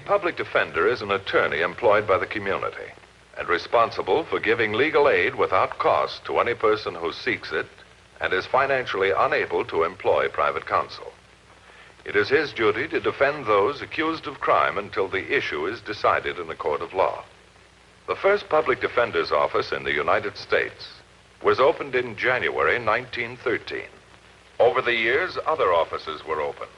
public defender is an attorney employed by the community and responsible for giving legal aid without cost to any person who seeks it and is financially unable to employ private counsel. It is his duty to defend those accused of crime until the issue is decided in a court of law. The first public defender's office in the United States was opened in January 1913. Over the years, other offices were opened.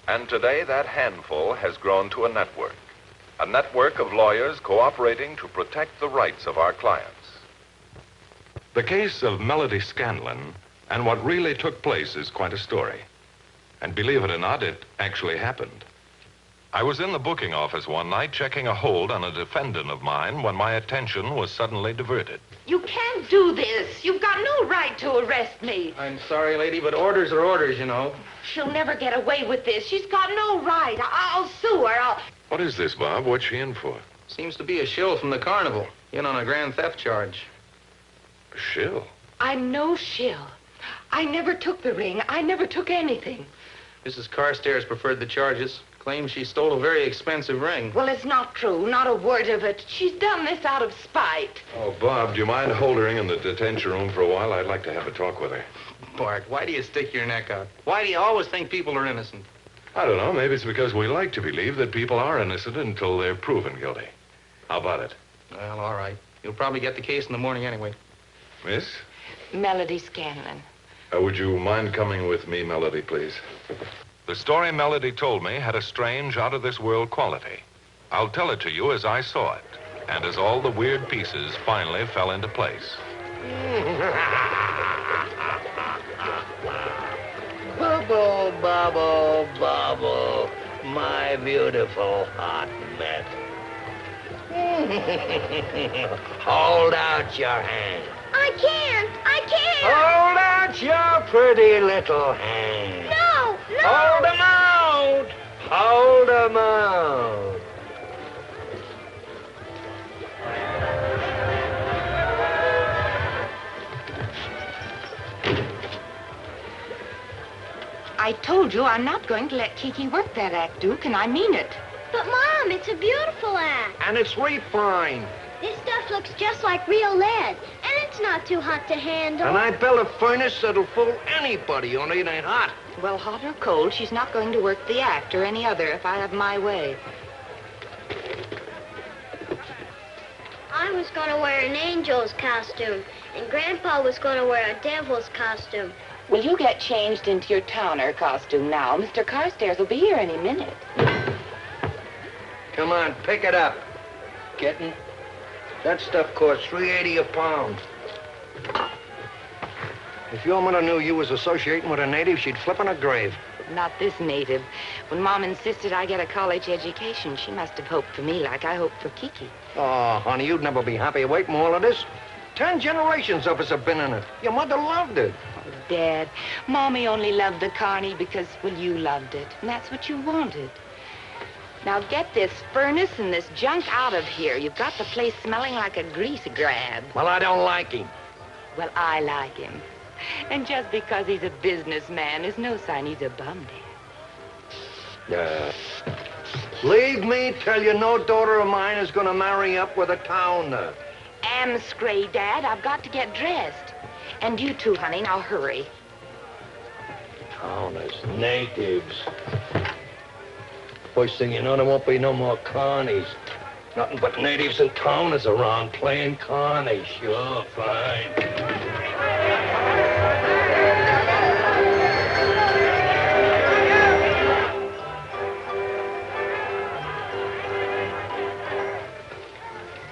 And today, that handful has grown to a network of lawyers cooperating to protect the rights of our clients. The case of Melody Scanlon and what really took place is quite a story. And believe it or not, it actually happened. I was in the booking office one night checking a hold on a defendant of mine when my attention was suddenly diverted. You can't do this. You've got no right to arrest me. I'm sorry, lady, but orders are orders, you know. She'll never get away with this. She's got no right. I'll sue her. What is this, Bob? What's she in for? Seems to be a shill from the Carnival, in on a grand theft charge. A shill? I'm no shill. I never took the ring. I never took anything. Mrs. Carstairs preferred the charges. Claims she stole a very expensive ring. Well, it's not true. Not a word of it. She's done this out of spite. Oh, Bob, do you mind holding her in the detention room for a while? I'd like to have a talk with her. Bart, why do you stick your neck out? Why do you always think people are innocent? I don't know. Maybe it's because we like to believe that people are innocent until they're proven guilty. How about it? Well, all right. You'll probably get the case in the morning anyway. Miss? Melody Scanlon. Would you mind coming with me, Melody, please? The story Melody told me had a strange, out-of-this-world quality. I'll tell it to you as I saw it, and as all the weird pieces finally fell into place. Bubble, bubble, bubble, my beautiful hot mess. Hold out your hand. I can't. Hold out your pretty little hand. No. Hold 'em out. Hold 'em out. I told you I'm not going to let Kiki work that act, Duke, and I mean it. But, Mom, it's a beautiful act. And it's refined. This stuff looks just like real lead, and it's not too hot to handle. And I built a furnace that'll fool anybody, only it ain't hot. Well, hot or cold, she's not going to work the act or any other if I have my way. I was going to wear an angel's costume, and Grandpa was going to wear a devil's costume. Will you get changed into your towner costume now? Mr. Carstairs will be here any minute. Come on, pick it up. Kenton. That stuff costs $3.80 a pound. If your mother knew you was associating with a native, she'd flip in her grave. Not this native. When Mom insisted I get a college education, she must have hoped for me like I hoped for Kiki. Oh, honey, you'd never be happy away from all of this. 10 generations of us have been in it. Your mother loved it. Oh, Dad, Mommy only loved the carny because, well, you loved it. And that's what you wanted. Now get this furnace and this junk out of here. You've got the place smelling like a grease grab. Well, I don't like him. Well, I like him. And just because he's a businessman is no sign he's a bum, Dad. Leave me tell you, no daughter of mine is going to marry up with a towner. Am scray, Dad. I've got to get dressed. And you too, honey. Now hurry. Towners, natives. First thing you know, there won't be no more carnies. Nothing but natives and towners around playing carnies. Sure, fine.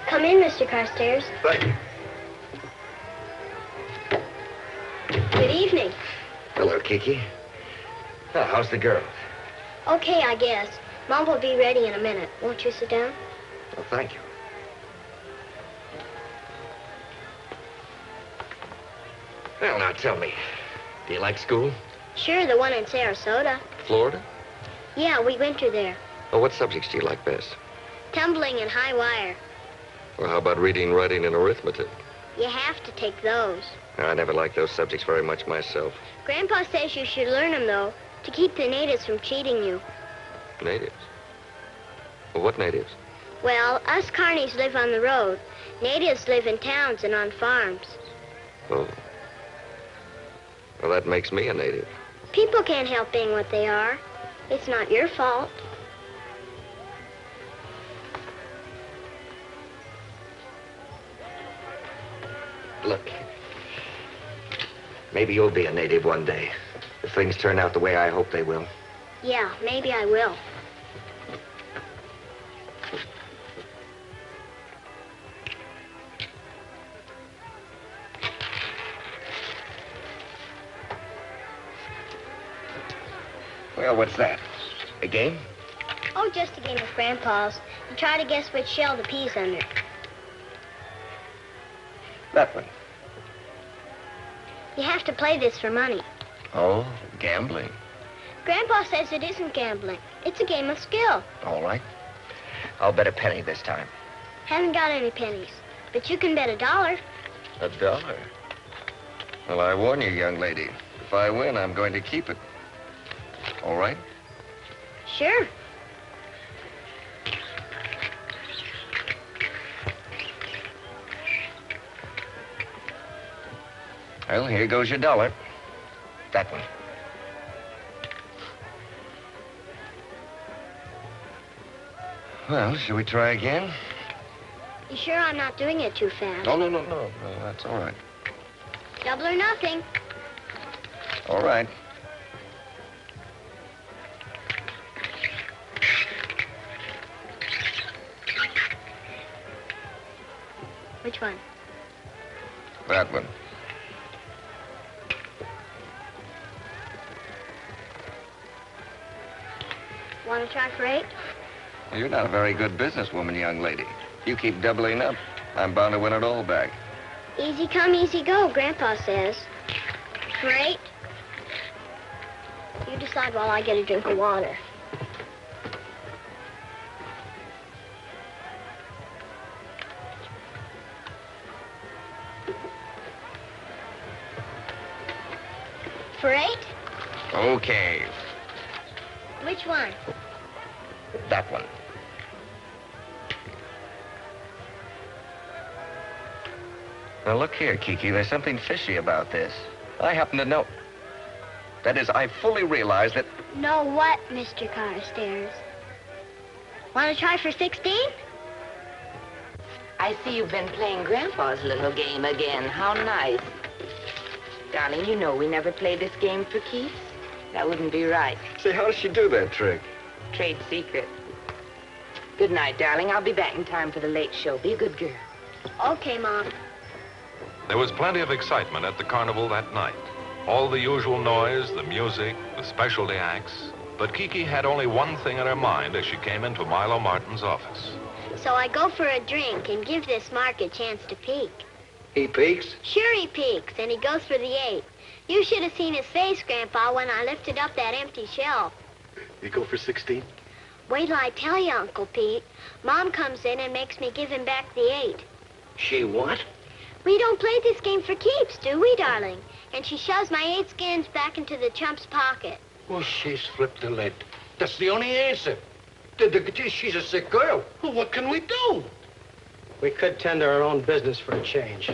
Come in, Mr. Carstairs. Thank you. Good evening. Hello, Kiki. Oh, how's the girl? Okay, I guess. Mom will be ready in a minute. Won't you sit down? Well, thank you. Well, now tell me, do you like school? Sure, the one in Sarasota. Florida? Yeah, we winter there. Well, what subjects do you like best? Tumbling and high wire. Well, how about reading, writing, and arithmetic? You have to take those. I never liked those subjects very much myself. Grandpa says you should learn them, though, to keep the natives from cheating you. Natives? Well, what natives? Well, us carnies live on the road. Natives live in towns and on farms. Oh. Well, that makes me a native. People can't help being what they are. It's not your fault. Look, maybe you'll be a native one day, if things turn out the way I hope they will. Yeah, maybe I will. Well, what's that? A game? Oh, just a game of Grandpa's. You try to guess which shell the pea's under. That one. You have to play this for money. Oh, gambling. Grandpa says it isn't gambling. It's a game of skill. All right. I'll bet a penny this time. Haven't got any pennies, but you can bet $1. $1? Well, I warn you, young lady. If I win, I'm going to keep it. All right? Sure. Well, here goes your $1. That one. Well, shall we try again? You sure I'm not doing it too fast? No, that's all right. Double or nothing. All right. Which one? That one. Want to try for 8? You're not a very good businesswoman, young lady. You keep doubling up, I'm bound to win it all back. Easy come, easy go, Grandpa says. For 8? You decide while I get a drink of water. For 8? Okay. Which one? That one. Now, look here, Kiki. There's something fishy about this. I happen to know. That is, I fully realize that... Know what, Mr. Carstairs? Want to try for 16? I see you've been playing Grandpa's little game again. How nice. Darling, you know we never play this game for keeps. That wouldn't be right. Say, how does she do that trick? Trade secret. Good night, darling. I'll be back in time for the late show. Be a good girl. Okay, Mom. There was plenty of excitement at the carnival that night. All the usual noise, the music, the specialty acts. But Kiki had only one thing in her mind as she came into Milo Martin's office. So I go for a drink and give this Mark a chance to peek. He peeks? Sure he peeks, and he goes for the 8. You should have seen his face, Grandpa, when I lifted up that empty shelf. You go for 16? Wait till I tell you, Uncle Pete. Mom comes in and makes me give him back the 8. She what? We don't play this game for keeps, do we, darling? And she shoves my 8 skins back into the chump's pocket. Well, she's flipped the lid. That's the only answer. She's a sick girl. Well, what can we do? We could tend to our own business for a change.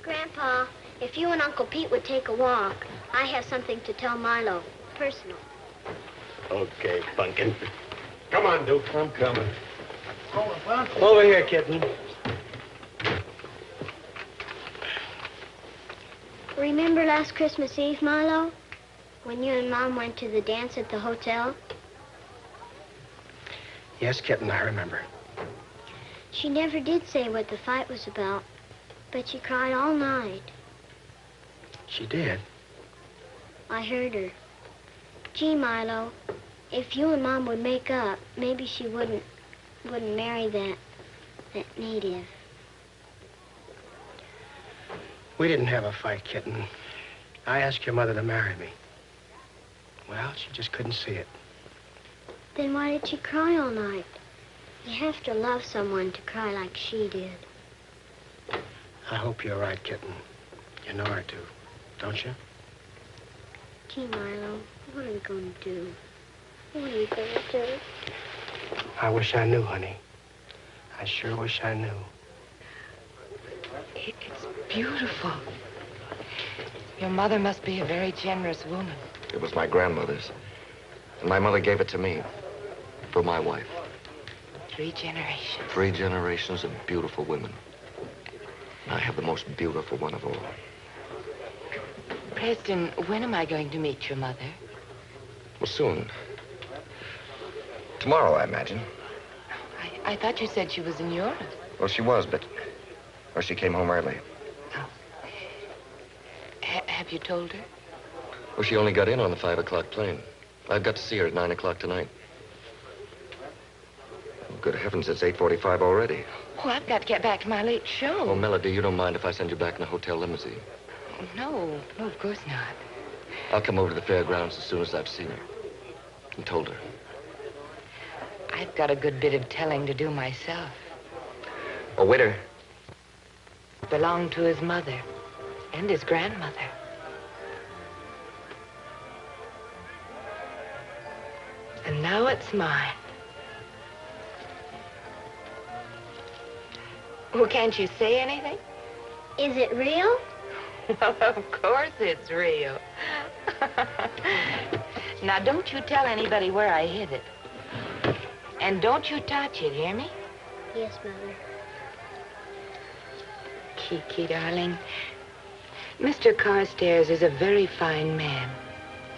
Grandpa, if you and Uncle Pete would take a walk, I have something to tell Milo. Personal. Okay, Pumpkin. Come on, Duke. I'm coming. Over here, kitten. Remember last Christmas Eve, Milo? When you and Mom went to the dance at the hotel? Yes, kitten, I remember. She never did say what the fight was about, but she cried all night. She did? I heard her. Gee, Milo, if you and Mom would make up, maybe she wouldn't marry that native. We didn't have a fight, kitten. I asked your mother to marry me. Well, she just couldn't see it. Then why did she cry all night? You have to love someone to cry like she did. I hope you're right, kitten. You know I do, don't you? Gee, Milo, what are we going to do? What are you going to do? I wish I knew, honey. I sure wish I knew. It's beautiful. Your mother must be a very generous woman. It was my grandmother's. And my mother gave it to me for my wife. 3 generations. 3 generations of beautiful women. And I have the most beautiful one of all. Preston, when am I going to meet your mother? Well, soon. Tomorrow, I imagine. I thought you said she was in Europe. Well, she was, but... Well, she came home early. Oh. Have you told her? Well, she only got in on the 5 o'clock plane. I've got to see her at 9 o'clock tonight. Oh, good heavens, it's 8:45 already. Oh, I've got to get back to my late show. Oh, Melody, you don't mind if I send you back in a hotel limousine? Oh, no, of course not. I'll come over to the fairgrounds as soon as I've seen her. And told her. I've got a good bit of telling to do myself. Oh, waiter. Belonged to his mother and his grandmother. And now it's mine. Well, can't you say anything? Is it real? Well, of course it's real. Now, don't you tell anybody where I hid it. And don't you touch it, hear me? Yes, Mother. Kiki, darling, Mr. Carstairs is a very fine man.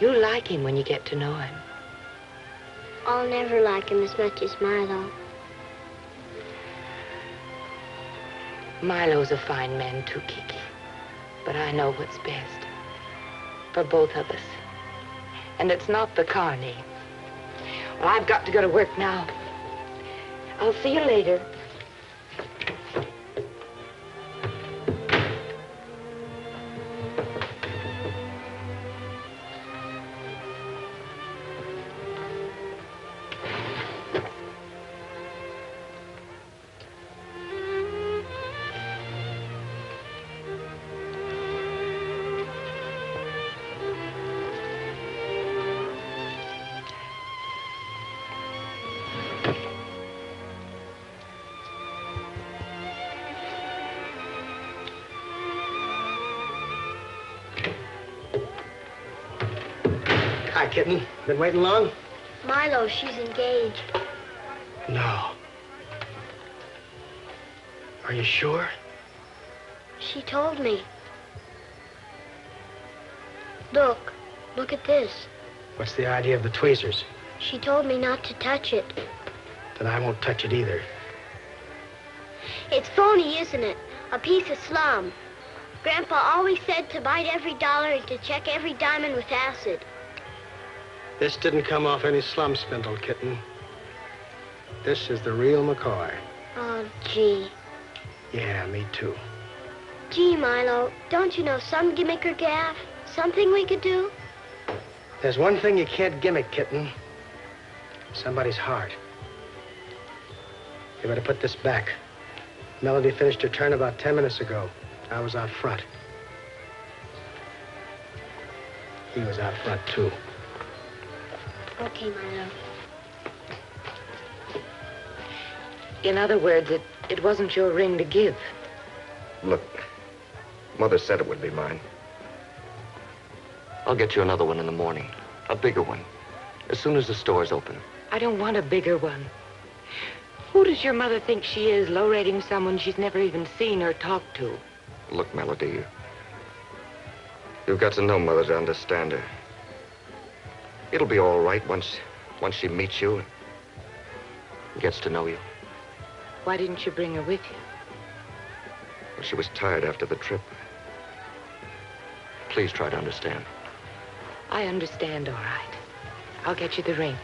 You'll like him when you get to know him. I'll never like him as much as Milo. Milo's a fine man, too, Kiki. But I know what's best for both of us. And it's not the carny. Well, I've got to go to work now. I'll see you later. Hi, kitten. Been waiting long? Milo, she's engaged. No. Are you sure? She told me. Look at this. What's the idea of the tweezers? She told me not to touch it. Then I won't touch it either. It's phony, isn't it? A piece of slum. Grandpa always said to bite every dollar and to check every diamond with acid. This didn't come off any slum spindle, kitten. This is the real McCoy. Oh, gee. Yeah, me too. Gee, Milo, don't you know some gimmick or gaff? Something we could do? There's one thing you can't gimmick, kitten. Somebody's heart. You better put this back. Melody finished her turn about 10 minutes ago. I was out front. He was out front, too. Okay, Milo. In other words, it wasn't your ring to give. Look, Mother said it would be mine. I'll get you another one in the morning. A bigger one. As soon as the store's open. I don't want a bigger one. Who does your mother think she is, low-rating someone she's never even seen or talked to? Look, Melody, you've got to know Mother to understand her. It'll be all right once she meets you and gets to know you. Why didn't you bring her with you? Well, she was tired after the trip. Please try to understand. I understand, all right. I'll get you the ring.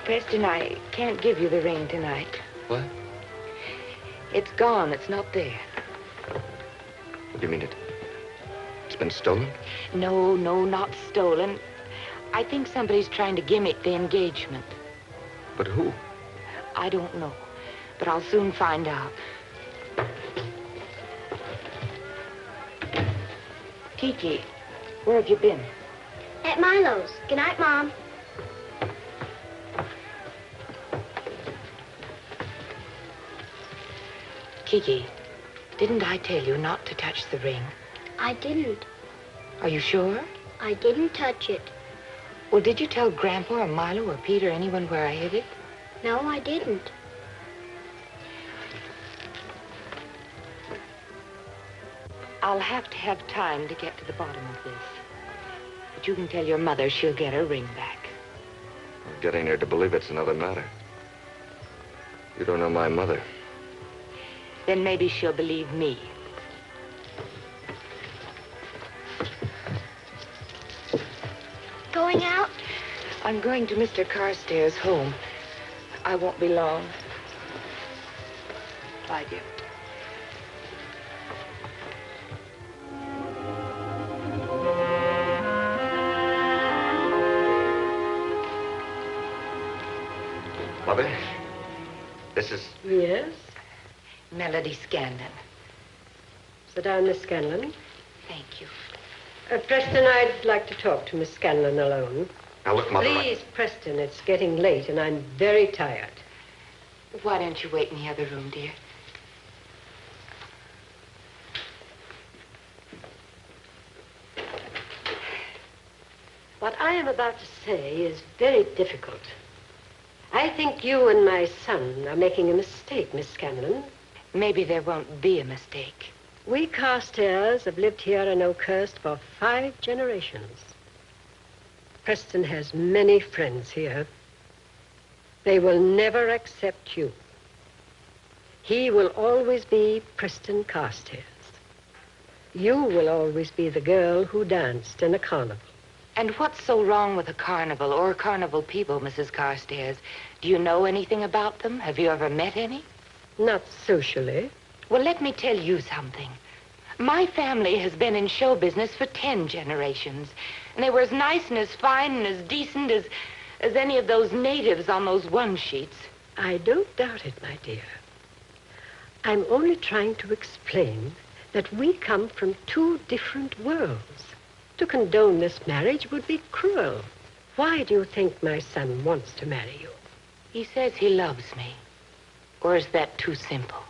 Preston, I can't give you the ring tonight. What? It's gone. It's not there. What do you mean it's been stolen? No, not stolen. I think somebody's trying to gimmick the engagement. But who? I don't know, but I'll soon find out. Kiki, where have you been? At Milo's. Good night, Mom. Kiki, didn't I tell you not to touch the ring? I didn't. Are you sure? I didn't touch it. Well, did you tell Grandpa or Milo or Pete or anyone where I hid it? No, I didn't. I'll have to have time to get to the bottom of this. But you can tell your mother she'll get her ring back. Getting her to believe it's another matter. You don't know my mother. Then maybe she'll believe me. Going out? I'm going to Mr. Carstairs' home. I won't be long. Bye, dear. Mother, this is... Yes? Melody Scanlon. Sit down, Miss Scanlon. Thank you. Preston, I'd like to talk to Miss Scanlon alone. Now, look, Mother... Please, Preston, it's getting late and I'm very tired. Why don't you wait in the other room, dear? What I am about to say is very difficult. I think you and my son are making a mistake, Miss Scanlon. Maybe there won't be a mistake. We Carstairs have lived here in Oakhurst for 5 generations. Preston has many friends here. They will never accept you. He will always be Preston Carstairs. You will always be the girl who danced in a carnival. And what's so wrong with a carnival or carnival people, Mrs. Carstairs? Do you know anything about them? Have you ever met any? Not socially. Well, let me tell you something. My family has been in show business for 10 generations. And they were as nice and as fine and as decent as any of those natives on those one sheets. I don't doubt it, my dear. I'm only trying to explain that we come from 2 different worlds. To condone this marriage would be cruel. Why do you think my son wants to marry you? He says he loves me. Or is that too simple?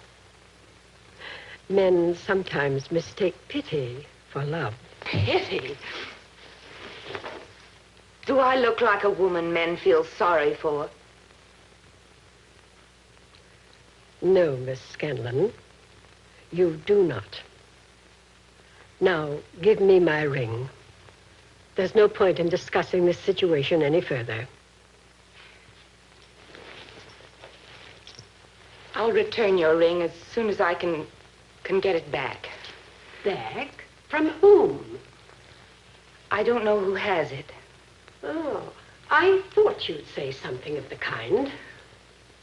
Men sometimes mistake pity for love. Pity? Do I look like a woman men feel sorry for? No, Miss Scanlon, you do not. Now, give me my ring. There's no point in discussing this situation any further. I'll return your ring as soon as I can get it back. Back? From whom? I don't know who has it. Oh, I thought you'd say something of the kind.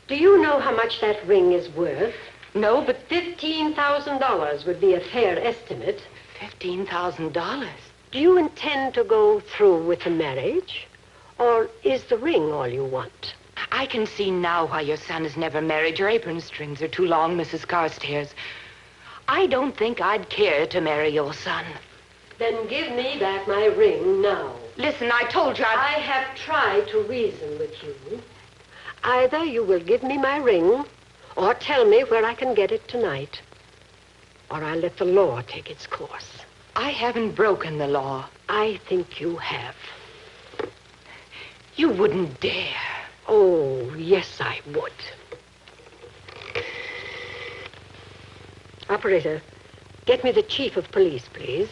Do you know how much that ring is worth? No, but $15,000 would be a fair estimate. $15,000? Do you intend to go through with the marriage? Or is the ring all you want? I can see now why your son has never married. Your apron strings are too long, Mrs. Carstairs. I don't think I'd care to marry your son. Then give me back my ring now. Listen, I told you I have tried to reason with you. Either you will give me my ring, or tell me where I can get it tonight. Or I'll let the law take its course. I haven't broken the law. I think you have. You wouldn't dare. Oh, yes, I would. Operator, get me the chief of police, please.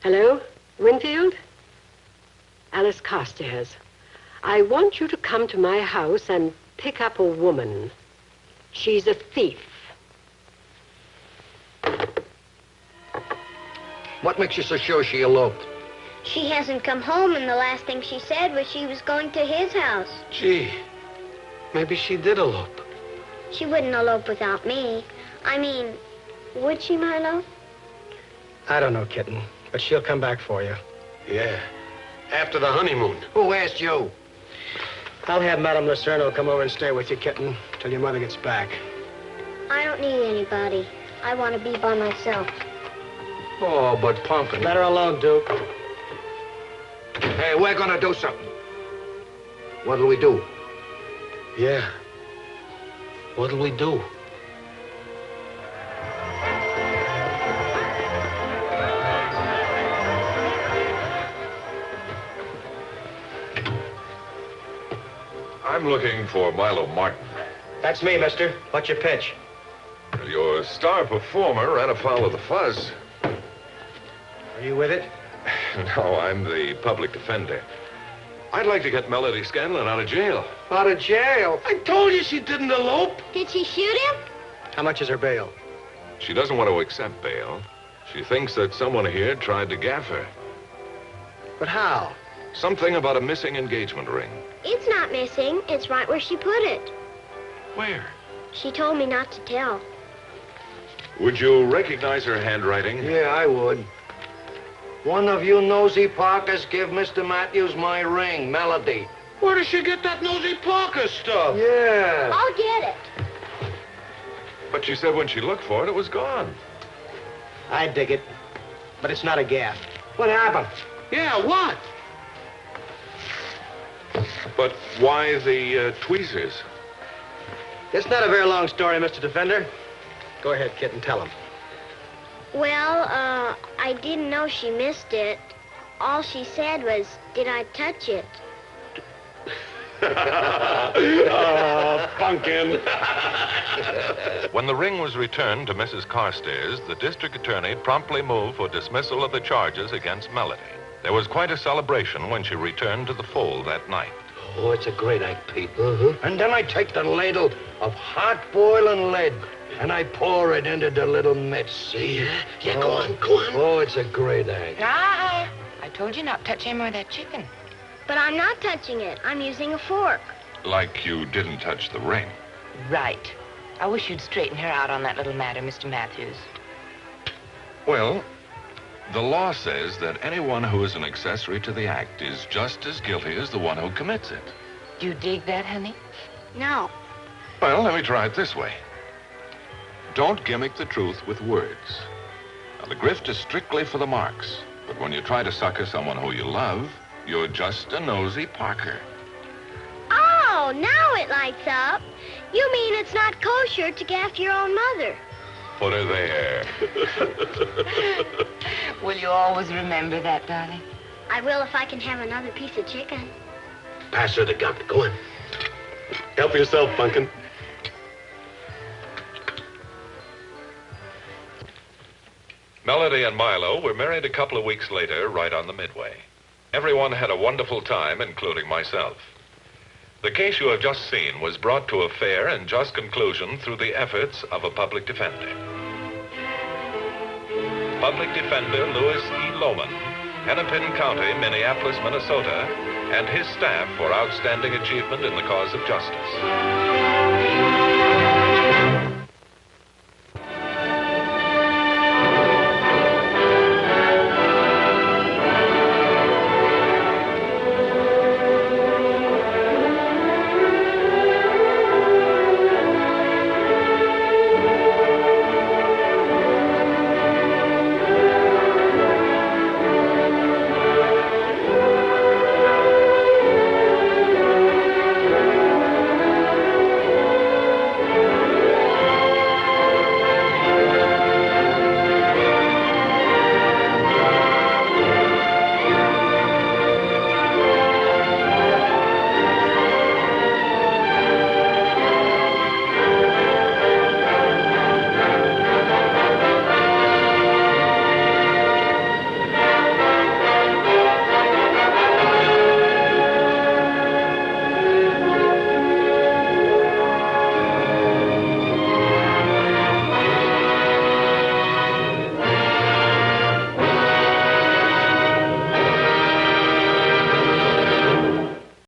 Hello? Winfield? Alice Carstairs. I want you to come to my house and pick up a woman. She's a thief. What makes you so sure she eloped? She hasn't come home, and the last thing she said was she was going to his house. Gee, maybe she did elope. She wouldn't elope without me. I mean, would she, Milo? I don't know, Kitten, but she'll come back for you. Yeah, after the honeymoon. Who asked you? I'll have Madame Lucerno come over and stay with you, Kitten, till your mother gets back. I don't need anybody. I want to be by myself. Oh, but Pumpkin. Let her alone, Duke. Hey, we're gonna do something. What'll we do? Yeah. What'll we do? I'm looking for Milo Martin. That's me, mister. What's your pitch? Your star performer ran afoul of the fuzz. Are you with it? No, I'm the public defender. I'd like to get Melody Scanlon out of jail. Out of jail? I told you she didn't elope. Did she shoot him? How much is her bail? She doesn't want to accept bail. She thinks that someone here tried to gaff her. But how? Something about a missing engagement ring. It's not missing. It's right where she put it. Where? She told me not to tell. Would you recognize her handwriting? Yeah, I would. One of you nosy Parkers give Mr. Matthews my ring, Melody. Where did she get that nosy Parker stuff? Yeah. I'll get it. But she said when she looked for it, it was gone. I dig it. But it's not a gaff. What happened? Yeah, what? But why the tweezers? It's not a very long story, Mr. Defender. Go ahead, Kitten, tell him. Well, I didn't know she missed it. All she said was, did I touch it? Oh, Pumpkin. When the ring was returned to Mrs. Carstairs, the district attorney promptly moved for dismissal of the charges against Melody. There was quite a celebration when she returned to the fold that night. Oh, it's a great act, Pete. And then I take the ladle of hot boiling lead and I pour it into the little mitts, see? Yeah, go on, go on. Oh, it's a great act. Ah, I told you not to touch him or that chicken. But I'm not touching it. I'm using a fork. Like you didn't touch the ring. Right. I wish you'd straighten her out on that little matter, Mr. Matthews. Well, the law says that anyone who is an accessory to the act is just as guilty as the one who commits it. Do you dig that, honey? No. Well, let me try it this way. Don't gimmick the truth with words. Now, the grift is strictly for the marks, but when you try to sucker someone who you love, you're just a nosy Parker. Oh, now it lights up. You mean it's not kosher to gaff your own mother? Put her there. Will you always remember that, darling? I will if I can have another piece of chicken. Pass her the gun. Go on. Help yourself, Pumpkin. Melody and Milo were married a couple of weeks later, right on the midway. Everyone had a wonderful time, including myself. The case you have just seen was brought to a fair and just conclusion through the efforts of a public defender. Public Defender Louis E. Lohman, Hennepin County, Minneapolis, Minnesota, and his staff for outstanding achievement in the cause of justice.